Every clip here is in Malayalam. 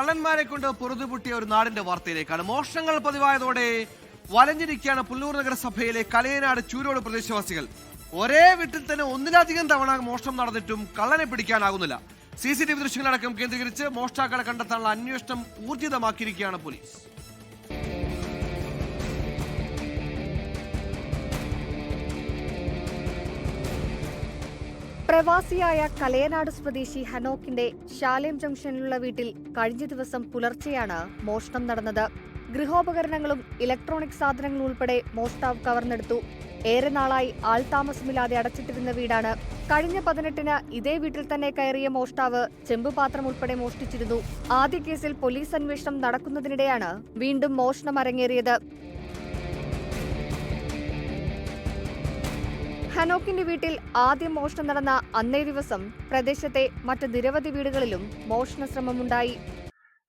കള്ളന്മാരെ കൊണ്ട് പൊറുതുപൊട്ടിയ ഒരു നാടിന്റെ വാർത്തയിലേക്കാണ്. മോഷണങ്ങൾ പതിവായതോടെ വലഞ്ഞിരിക്കുകയാണ് പുല്ലൂർ നഗരസഭയിലെ കലയനാട് ചൂരോട് പ്രദേശവാസികൾ. ഒരേ വീട്ടിൽ തന്നെ ഒന്നിലധികം തവണ മോഷണം നടന്നിട്ടും കള്ളനെ പിടിക്കാനാകുന്നില്ല. CCTV ദൃശ്യങ്ങളടക്കം കേന്ദ്രീകരിച്ച് മോഷ്ടാക്കളെ കണ്ടെത്താനുള്ള അന്വേഷണം ഊർജിതമാക്കിയിരിക്കുകയാണ് പോലീസ്. പ്രവാസിയായ കലയനാട് സ്വദേശി ഹനോക്കിന്റെ ശാലേം ജംഗ്ഷനിലുള്ള വീട്ടിൽ കഴിഞ്ഞ ദിവസം പുലർച്ചെയാണ് മോഷണം നടന്നത്. ഗൃഹോപകരണങ്ങളും ഇലക്ട്രോണിക് സാധനങ്ങളും ഉൾപ്പെടെ മോഷ്ടാവ് കവർന്നെടുത്തു. ഏറെ നാളായി ആൾതാമസമില്ലാതെ അടച്ചിട്ടിരുന്ന വീടാണ്. കഴിഞ്ഞ 18-ന് ഇതേ വീട്ടിൽ തന്നെ കയറിയ മോഷ്ടാവ് ചെമ്പുപാത്രം ഉൾപ്പെടെ മോഷ്ടിച്ചിരുന്നു. ആദ്യ കേസിൽ പോലീസ് അന്വേഷണം നടക്കുന്നതിനിടെയാണ് വീണ്ടും മോഷണം അരങ്ങേറിയത്. ഹനോക്കിന്റെ വീട്ടിൽ ആദ്യം മോഷണം നടന്ന അന്നേ ദിവസം പ്രദേശത്തെ മറ്റ് നിരവധി വീടുകളിലും മോഷണ ശ്രമമുണ്ടായി.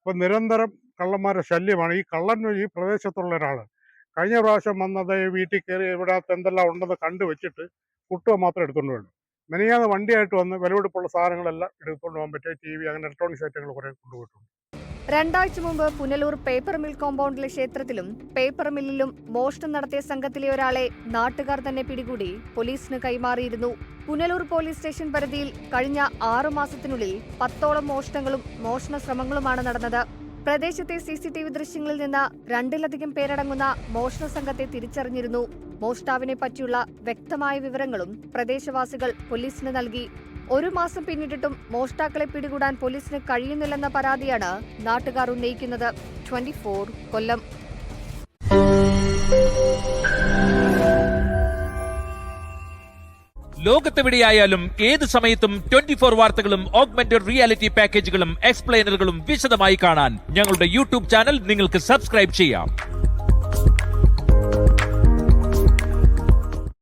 നിരന്തരം കള്ളന്മാരുടെ ശല്യമാണ്. ഈ കള്ളൻ ഈ പ്രദേശത്തുള്ള ഒരാള് കഴിഞ്ഞ പ്രാവശ്യം വന്നത് വീട്ടിൽ കയറി ഇവിടെ എന്തെല്ലാം ഉണ്ടെന്ന് കണ്ടുവച്ചിട്ട് കുട്ടുക മാത്രം എടുത്തുകൊണ്ട് വേണം. മെനയാതെ വണ്ടിയായിട്ട് വന്ന് വിലപിടിപ്പുള്ള സാധനങ്ങളെല്ലാം എടുത്തുകൊണ്ട് പോകാൻ പറ്റിയ TV അങ്ങനെ ഇലക്ട്രോണിക്സ് ഐറ്റങ്ങൾ കുറെ കൊണ്ടുപോയിട്ടുണ്ട്. 2 ആഴ്ച മുമ്പ് പുനലൂർ പേപ്പർ മിൽ കോമ്പൗണ്ടിലെ ക്ഷേത്രത്തിലും പേപ്പർ മില്ലിലും മോഷണം നടത്തിയ സംഘത്തിലെ ഒരാളെ നാട്ടുകാർ തന്നെ പിടികൂടി പോലീസിന് കൈമാറിയിരുന്നു. പുനലൂർ പോലീസ് സ്റ്റേഷൻ പരിധിയിൽ കഴിഞ്ഞ 6 മാസത്തിനുള്ളിൽ 10ഓളം മോഷണങ്ങളും മോഷണ ശ്രമങ്ങളുമാണ് നടന്നത്. പ്രദേശത്തെ CCTV ദൃശ്യങ്ങളിൽ നിന്ന് 2-ലധികം പേരടങ്ങുന്ന മോഷണ സംഘത്തെ തിരിച്ചറിഞ്ഞിരുന്നു. മോഷ്ടാവിനെ പറ്റിയുള്ള വ്യക്തമായ വിവരങ്ങളും പ്രദേശവാസികൾ പോലീസിന് നൽകി. 1 മാസം പിന്നിട്ടിട്ടും മോഷ്ടാക്കളെ പിടികൂടാൻ പോലീസിന് കഴിയുന്നില്ലെന്ന പരാതിയാണ് നാട്ടുകാർ ഉന്നയിക്കുന്നത്. 24 കൊല്ലം. ലോകത്തെവിടെയായാലും ഏത് സമയത്തും 24 വാർത്തകളും ഓഗ്മെന്റഡ് റിയാലിറ്റി പാക്കേജുകളും എക്സ്പ്ലെയിനറുകളും വിശദമായി കാണാൻ ഞങ്ങളുടെ YouTube ചാനൽ നിങ്ങൾക്ക് സബ്സ്ക്രൈബ് ചെയ്യാം.